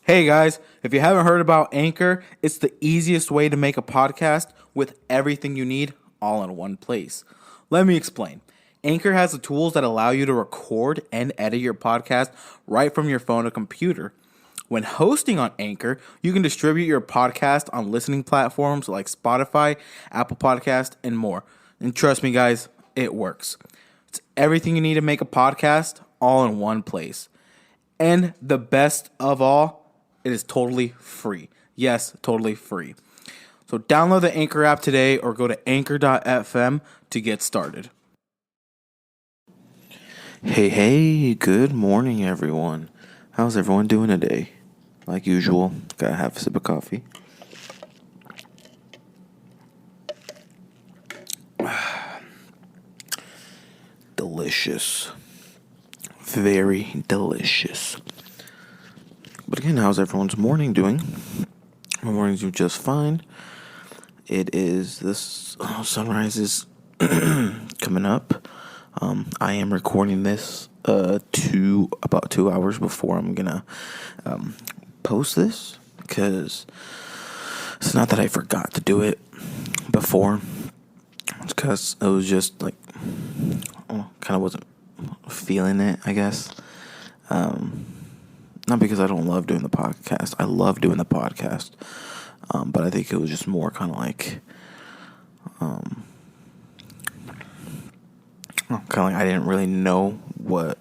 Hey guys, if you haven't heard about Anchor, it's the easiest way to make a podcast with everything you need all in one place. Let me explain. Anchor has the tools that allow you to record and edit your podcast right from your phone or computer. When hosting on Anchor, you can distribute your podcast on listening platforms like Spotify, Apple Podcast, and more. And trust me guys, it works. It's everything you need to make a podcast all in one place. And the best of all, it is totally free. Yes, totally free. So download the Anchor app today or go to anchor.fm to get started. Hey, good morning, everyone. How's everyone doing today? Like usual, gotta have a sip of coffee. Delicious. Very delicious. But again, how's everyone's morning doing? My morning's doing just fine. It is this sunrise is coming up. I am recording this about 2 hours before I'm gonna post this, because it's not that I forgot to do it before. It's because it was just like kind of wasn't feeling it, I guess. Not because I don't love doing the podcast. I love doing the podcast. But I think it was just more kind of like, I didn't really know what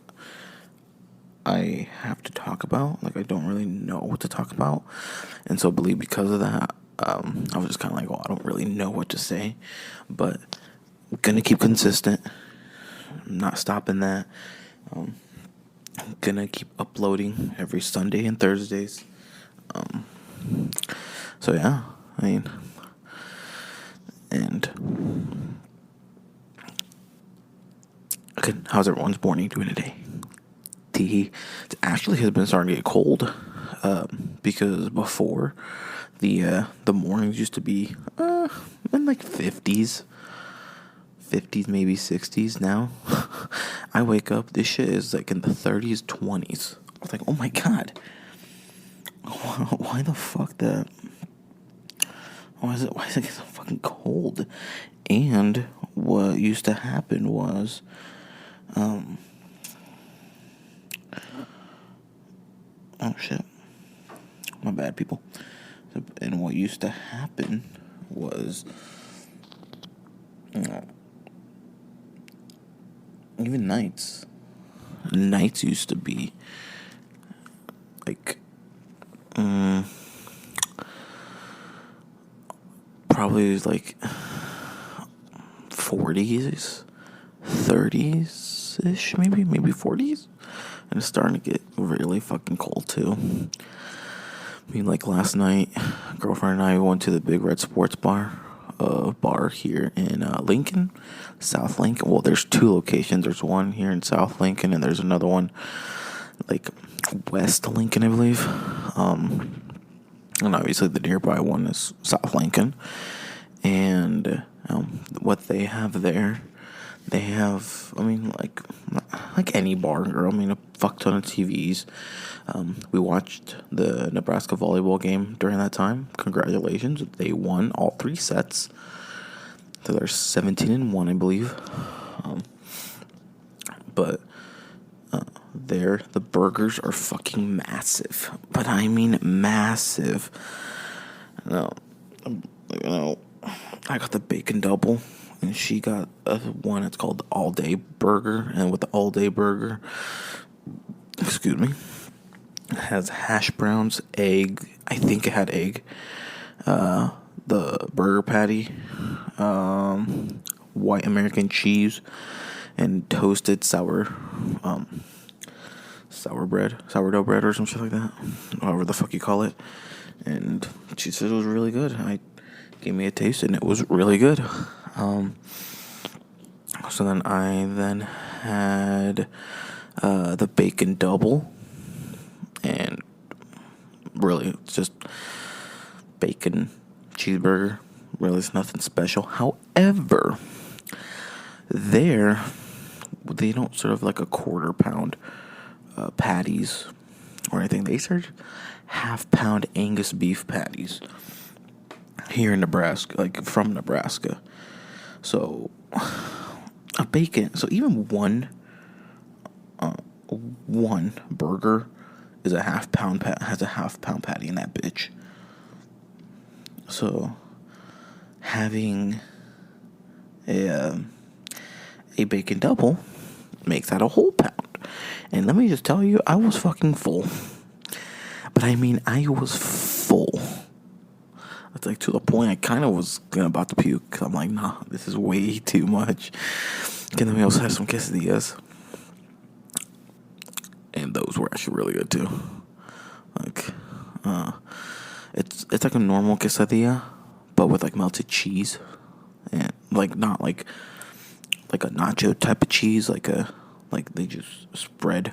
I have to talk about. Like, I don't really know what to talk about. And so, because of that, I was just kind of like, well, I don't really know what to say. But I'm going to keep consistent. I'm not stopping that. I'm going to keep uploading every Sunday and Thursdays. So, yeah, I mean, and okay, how's everyone's morning doing today? It actually has been starting to get cold, because before the mornings used to be in like 50s, maybe 60s. Now I wake up, this shit is like in the 30s, 20s. I was like, oh my god, why the fuck that? Why is it getting so fucking cold? And what used to happen was, oh shit, my bad, people. And what used to happen was, even nights used to be like, probably like 40s, 30s ish, maybe 40s. And it's starting to get really fucking cold too. I mean, like last night, girlfriend and I went to the Big Red Sports Bar here in Lincoln, South Lincoln. Well, there's two locations. There's one here in South Lincoln, and there's another one like West Lincoln, I believe. And obviously the nearby one is South Lincoln. And what they have there, they have, I mean, like any bar, girl. I mean, a fuck ton of TVs. We watched the Nebraska volleyball game during that time. Congratulations, they won all three sets. So they're 17-1, I believe. But there, the burgers are fucking massive. But I mean massive. No, I got the bacon double, and she got one that's called the all day burger. And with the all day burger, excuse me, it has hash browns, egg. I think it had egg. The burger patty, white American cheese, and toasted sourdough bread or some shit like that, however the fuck you call it. And she said it was really good. I gave me a taste, and it was really good. So then I had the bacon double, and really it's just bacon cheeseburger. Really, it's nothing special. However, there they don't serve like a quarter pound patties. or anything. They serve half-pound Angus beef patties here in Nebraska, like from Nebraska. So a bacon. So even one burger is a has a half-pound patty in that bitch. So having a bacon double makes that a whole pound. And let me just tell you, I was fucking full. But I mean, I was full. It's like to the point I kind of was about to puke. Cause I'm like, nah, this is way too much. And then we also had some quesadillas. And those were actually really good too. Like, it's like a normal quesadilla, but with like melted cheese. And like, not like a nacho type of cheese, like they just spread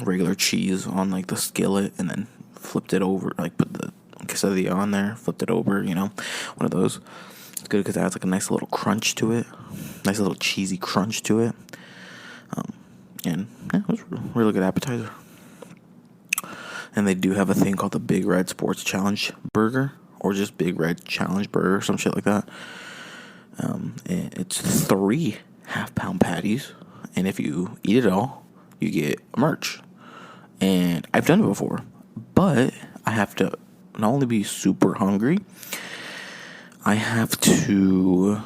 regular cheese on like the skillet and then flipped it over, like put the quesadilla on there, flipped it over, one of those. It's good because it adds like a nice little crunch to it, nice little cheesy crunch to it. And yeah, it was a really good appetizer. And they do have a thing called the Big Red Sports Challenge Burger, or just Big Red Challenge Burger, some shit like that. And it's 3 half-pound patties, and if you eat it all, you get merch. And I've done it before, but I have to not only be super hungry, I have to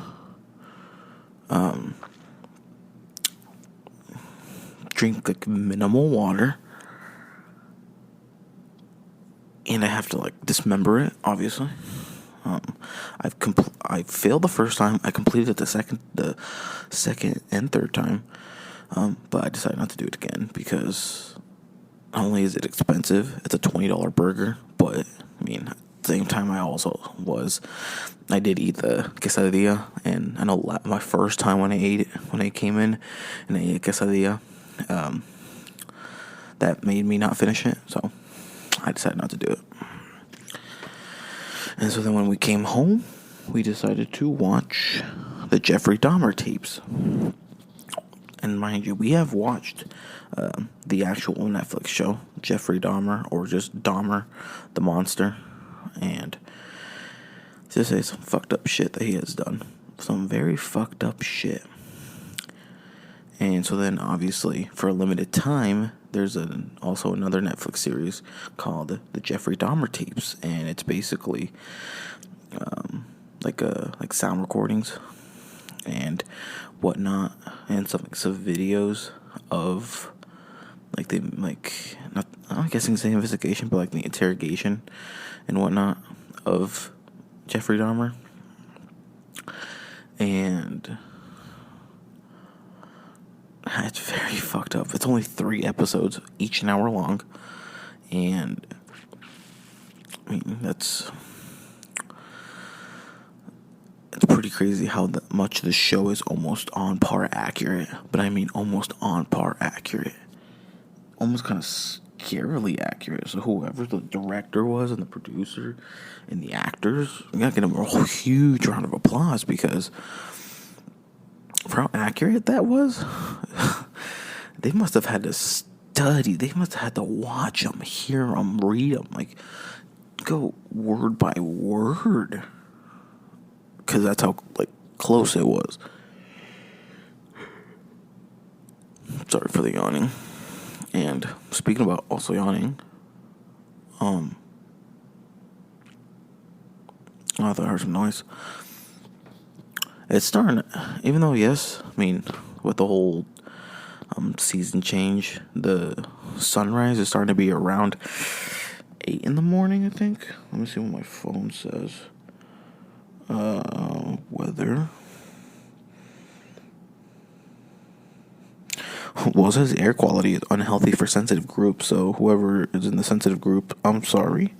drink like minimal water, and I have to like dismember it, obviously. I failed the first time. I completed it the second and third time, but I decided not to do it again because not only is it expensive, it's a $20 burger, but I mean, at the same time, I did eat the quesadilla, and I know my first time when I came in and I ate a quesadilla, that made me not finish it, so I decided not to do it. And so then when we came home, we decided to watch the Jeffrey Dahmer tapes. And mind you, we have watched the actual Netflix show, Jeffrey Dahmer, or just Dahmer the Monster. And just say some fucked up shit that he has done. Some very fucked up shit. And so then, obviously, for a limited time, there's also another Netflix series called The Jeffrey Dahmer Tapes, and it's basically like sound recordings and whatnot, and some videos of not, I'm guessing it's the investigation, but like the interrogation and whatnot of Jeffrey Dahmer. And it's very fucked up. It's only 3 episodes, each an hour long. And I mean, it's pretty crazy how much the show is almost on par accurate. But I mean almost on par accurate. Almost kind of scarily accurate. So whoever the director was and the producer and the actors, we gotta give them a huge round of applause, because for how accurate that was, they must have had to study. They must have had to watch them, hear them, read them, like go word by word, because that's how like close it was. Sorry for the yawning. And speaking about also yawning, I thought I heard some noise. It's starting, even though, yes, I mean, with the whole season change, the sunrise is starting to be around 8 in the morning, I think. Let me see what my phone says. Weather. Well, it says air quality is unhealthy for sensitive groups, so whoever is in the sensitive group, I'm sorry,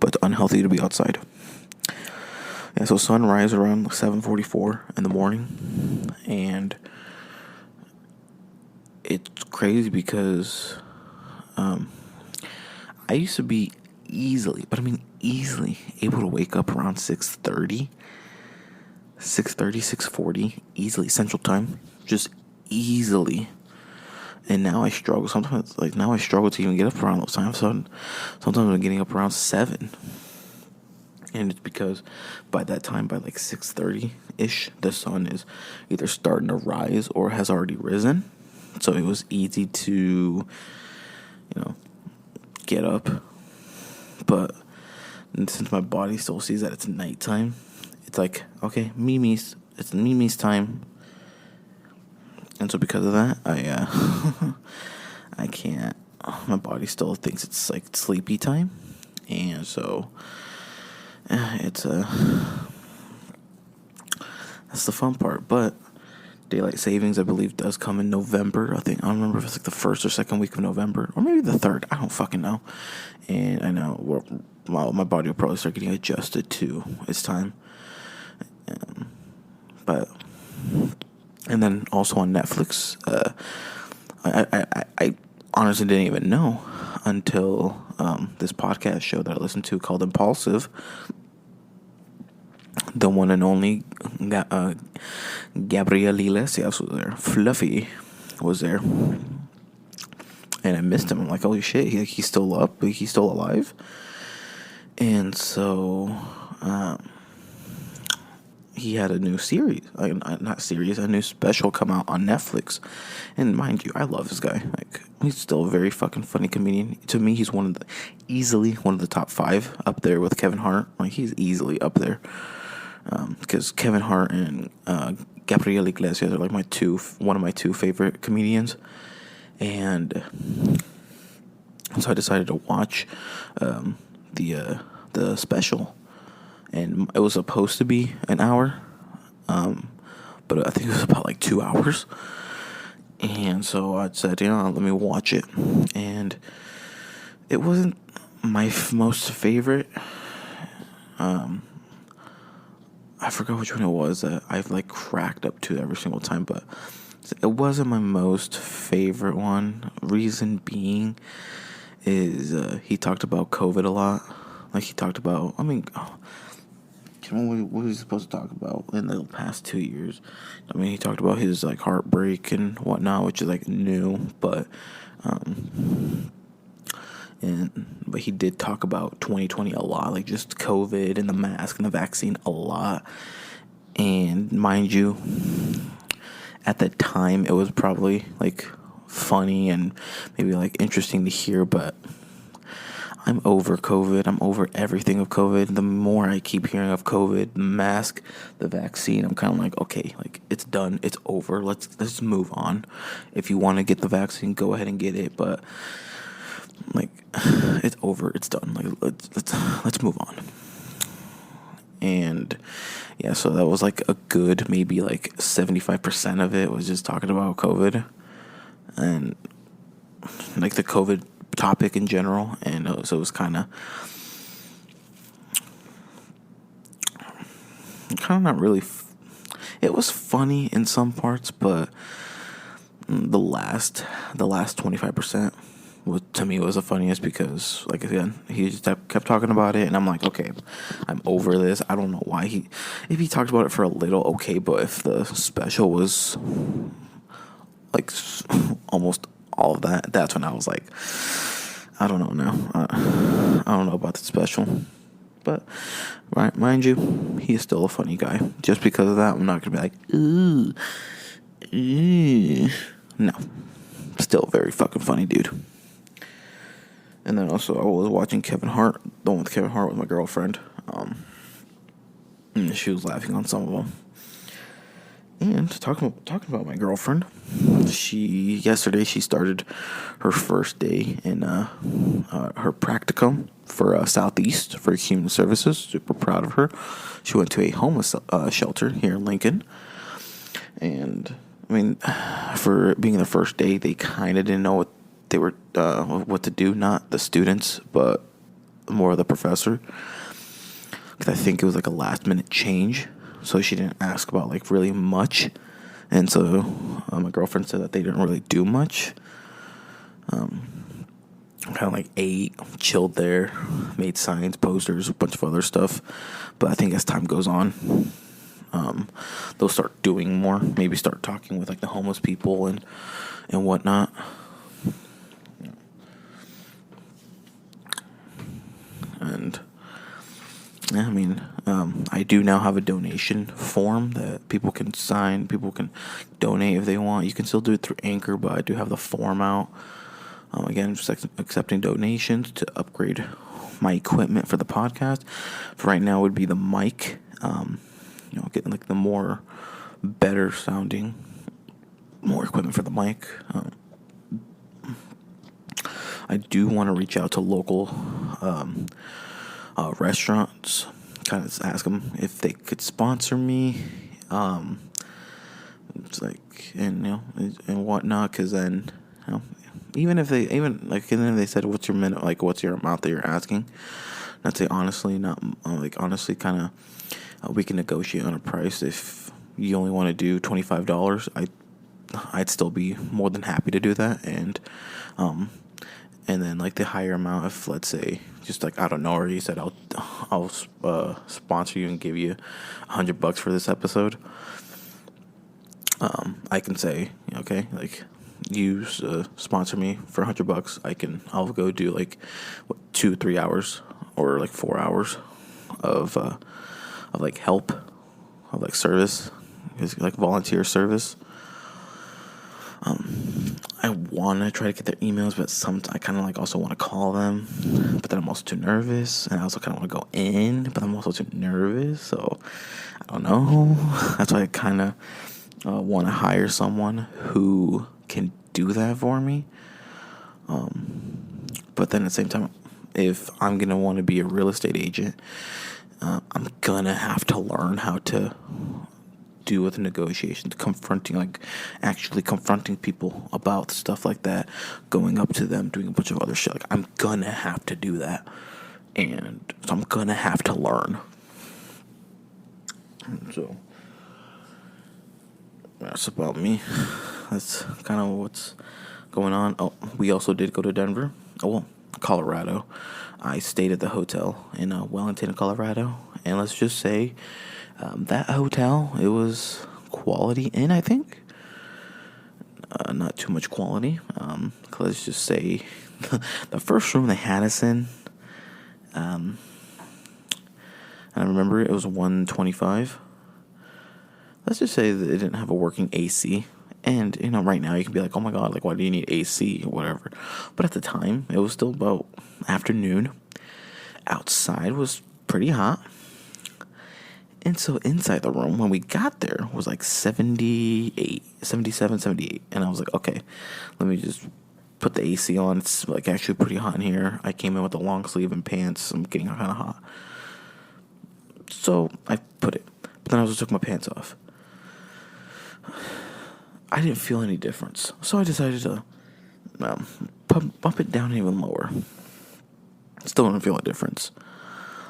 but it's unhealthy to be outside. Yeah, so sunrise around 7:44 in the morning, and it's crazy because I used to be easily able to wake up around 6:30, 6:40, easily Central Time, just easily. And now I struggle. Sometimes, now I struggle to even get up around those times. So sometimes I'm getting up around 7. And it's because by that time, by 6:30-ish, the sun is either starting to rise or has already risen. So it was easy to, get up. But since my body still sees that it's nighttime, it's like, okay, it's Mimi's time. And so because of that, I can't, my body still thinks it's sleepy time. And so it's that's the fun part. But daylight savings, I believe, does come in November. I don't remember if it's the first or second week of November, or maybe the third. I don't fucking know. And I know my body will probably start getting adjusted to its time. And then also on Netflix, I honestly didn't even know until this podcast show that I listened to called Impulsive. The one and only Gabriel Iglesias was there. Fluffy was there. And I missed him. I'm like, holy shit, he's still up? He's still alive? And so he had a new series. A new special come out on Netflix. And mind you, I love this guy. He's still a very fucking funny comedian. To me, he's easily one of the top 5 up there with Kevin Hart. He's easily up there. Because Kevin Hart and Gabriel Iglesias are one of my 2 favorite comedians. And so I decided to watch the special. And it was supposed to be an hour, but I think it was about 2 hours. And so I said, let me watch it. And it wasn't my most favorite. I forgot which one it was that I've cracked up to every single time, but it wasn't my most favorite one. Reason being is he talked about COVID a lot. He talked about, what was he supposed to talk about in the past 2 years? He talked about his heartbreak and whatnot, which is new, but but he did talk about 2020 a lot, just COVID and the mask and the vaccine a lot. And mind you, at the time it was probably funny and maybe interesting to hear, but I'm over COVID. I'm over everything of COVID. The more I keep hearing of COVID, the mask, the vaccine, I'm kind of okay, it's done. It's over. Let's move on. If you want to get the vaccine, go ahead and get it. But it's over. It's done. Let's move on. And yeah, so that was a good maybe 75% of it was just talking about COVID and the COVID topic in general. And so it was kind of not really it was funny in some parts, but the last 25% to me was the funniest, because again, he just kept talking about it, and I'm okay, I'm over this. I don't know why if he talked about it for a little, okay, but if the special was almost all of that, that's when I was I don't know now. I don't know about the special, but right, mind you, he is still a funny guy. Just because of that, I'm not gonna be ooh, no, still a very fucking funny dude. And then also, I was watching Kevin Hart, the one with Kevin Hart with my girlfriend. And she was laughing on some of them. And talking about my girlfriend, yesterday she started her first day in her practicum for Southeast for Human Services. Super proud of her. She went to a homeless shelter here in Lincoln. And for being the first day, they kind of didn't know what they were what to do. Not the students, but more the professor. Because I think it was a last minute change, so she didn't ask about really much. And so my girlfriend said that they didn't really do much. Kind of ate, chilled there, made signs, posters, a bunch of other stuff. But I think as time goes on, they'll start doing more. Maybe start talking with like the homeless people and whatnot. And yeah, I mean, I do now have a donation form that people can sign. People can donate if they want. You can still do it through Anchor, but I do have the form out. Again, just accepting donations to upgrade my equipment for the podcast. For right now, would be the mic. Getting like the more better sounding, more equipment for the mic. I do want to reach out to local restaurants, kind of ask them if they could sponsor me. It's like and whatnot, because then even if they said what's your minute, like what's your amount that you're asking, I'd say honestly kind of we can negotiate on a price. If you only want to do $25, I'd still be more than happy to do that. And then like the higher amount, if let's say just like I don't know, or you said I'll sponsor you and give you $100 for this episode, I can say okay, like you sponsor me for $100. I'll go do like 2-3 hours or like 4 hours of like help, of like service, like volunteer service. I want to try to get their emails, but I kind of like also want to call them, but then I'm also too nervous, and I also kind of want to go in, but I'm also too nervous, so I don't know. That's why I kind of want to hire someone who can do that for me. But then at the same time, if I'm going to want to be a real estate agent, I'm going to have to learn how to do with negotiations, actually confronting people about stuff like that, going up to them, doing a bunch of other shit. Like, I'm going to have to do that. And so I'm going to have to learn. So that's about me. That's kind of what's going on. Oh, we also did go to Denver. Colorado. I stayed at the hotel in Wellington, Colorado, and let's just say that hotel, it was quality in, I think. Not too much quality. Let's just say the first room they had us in, and I remember it was $125. Let's just say that it didn't have a working AC. And, right now you can be like, oh my God, like, why do you need AC or whatever? But at the time, it was still about afternoon. Outside was pretty hot. And so inside the room, when we got there, was like 77, 78. And I was like, okay, let me just put the AC on. It's like actually pretty hot in here. I came in with a long sleeve and pants. I'm getting kind of hot. So I put it. But then I just took my pants off. I didn't feel any difference. So I decided to bump it down even lower. Still didn't feel a difference.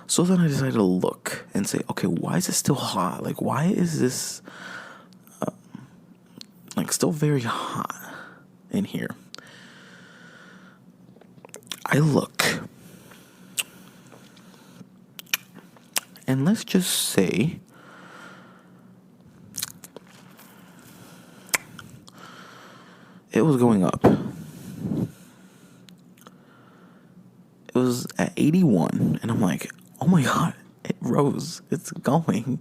So then I decided to look and say, okay, why is it still hot? Like, why is this still very hot in here? I look, and let's just say it was going up. It was at 81, and I'm like, oh my God, it rose. It's going.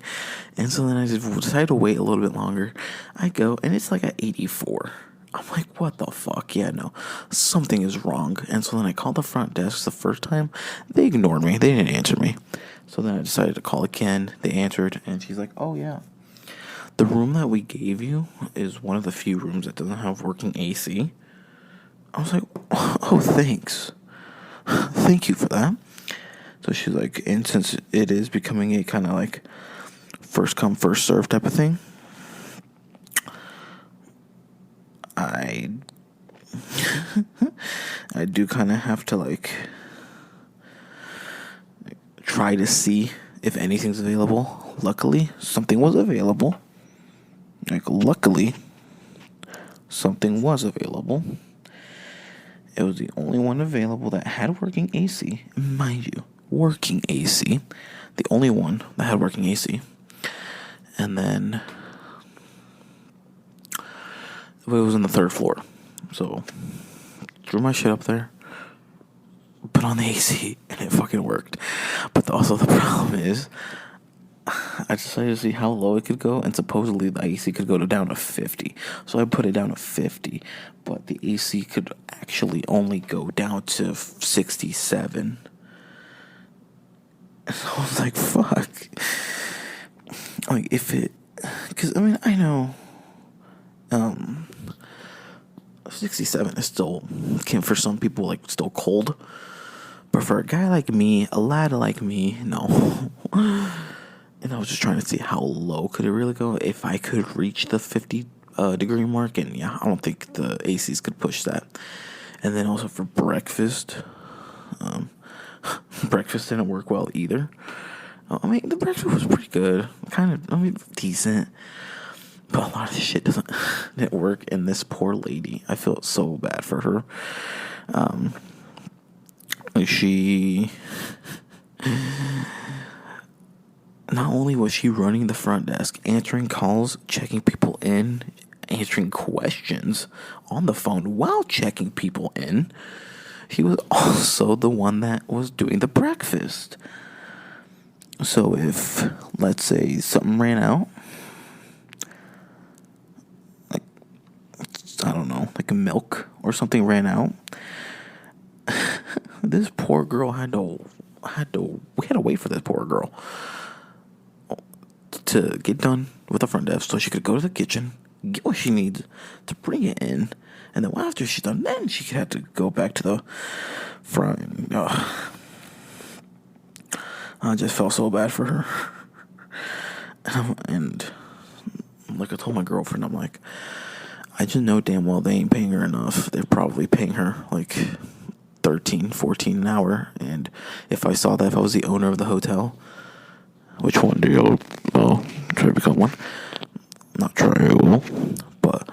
And so then I just decided to wait a little bit longer. I go, and it's like at 84. I'm like, what the fuck? Yeah, no, something is wrong. And so then I called the front desk the first time. They ignored me. They didn't answer me. So then I decided to call again. They answered, and she's like, oh yeah, the room that we gave you is one of the few rooms that doesn't have working AC. I was like, oh, thanks. Thank you for that. So she's like, and since it is becoming a kind of like first come, first serve type of thing, I do kind of have to like try to see if anything's available. Luckily, something was available. Luckily, something was available. It was the only one available that had working AC. Mind you, working AC. The only one that had working AC. And then it was on the 3rd floor. So threw my shit up there, put on the AC, and it fucking worked. But also the problem is, I decided to see how low it could go, and supposedly the AC could go down to 50. So I put it down to 50, but the AC could actually only go down to 67. And I was like, fuck. Like, if it... Because, I mean, I know... 67 is still... For some people, like, still cold. But for a guy like me, a lad like me, no. And I was just trying to see how low could it really go if I could reach the 50 degree mark. And yeah, I don't think the ACs could push that. And then also for breakfast, breakfast didn't work well either. I mean, the breakfast was pretty good, decent. But a lot of this shit didn't work. And this poor lady, I felt so bad for her. She... Not only was she running the front desk, answering calls, checking people in, answering questions on the phone while checking people in, she was also the one that was doing the breakfast. So if, let's say, something ran out, like, I don't know, like a milk or something ran out, this poor girl we had to wait for this poor girl to get done with the front desk so she could go to the kitchen, get what she needs to bring it in, and then after she's done, then she could have to go back to the front. I just felt so bad for her. And like I told my girlfriend, I'm like, I just know damn well they ain't paying her enough. They're probably paying her like 13, 14 an hour. And if I saw that, if I was the owner of the hotel, which one do you try to become one? Not try, I will. But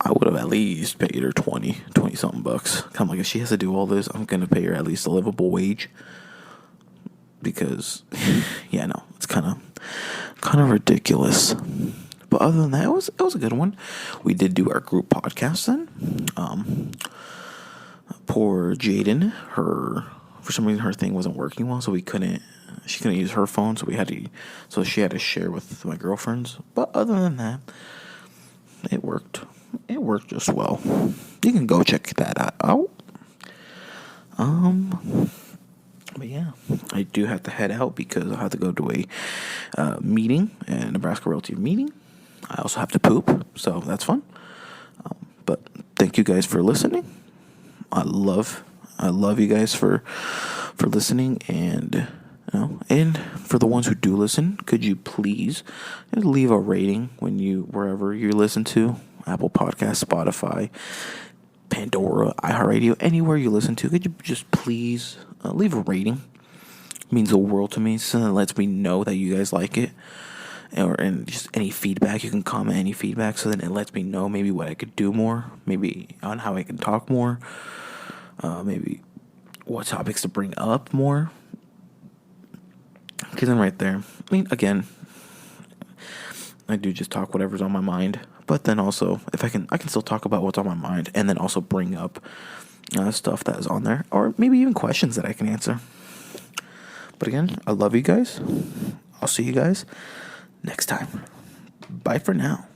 I would have at least paid her 20 something bucks. I'm like, if she has to do all this, I'm going to pay her at least a livable wage. Because, yeah, no, it's kind of ridiculous. But other than that, it was a good one. We did do our group podcast then. Poor Jaden, for some reason her thing wasn't working well, so she couldn't use her phone, so she had to share with my girlfriends. But other than that, it worked just well. You can go check that out. But yeah, I do have to head out because I have to go to a meeting, a Nebraska Realty meeting. I also have to poop, so that's fun. But thank you guys for listening. I love you guys for listening, and and for the ones who do listen, could you please leave a rating wherever you listen to, Apple Podcasts, Spotify, Pandora, iHeartRadio, anywhere you listen to. Could you just please leave a rating? It means the world to me. So it lets me know that you guys like it. And just any feedback, you can comment any feedback. So then it lets me know maybe what I could do more, maybe on how I can talk more, maybe what topics to bring up more. Because then right there, I mean, again, I do just talk whatever's on my mind. But then also, if I can still talk about what's on my mind, and then also bring up stuff that is on there, or maybe even questions that I can answer. But again, I love you guys. I'll see you guys next time. Bye for now.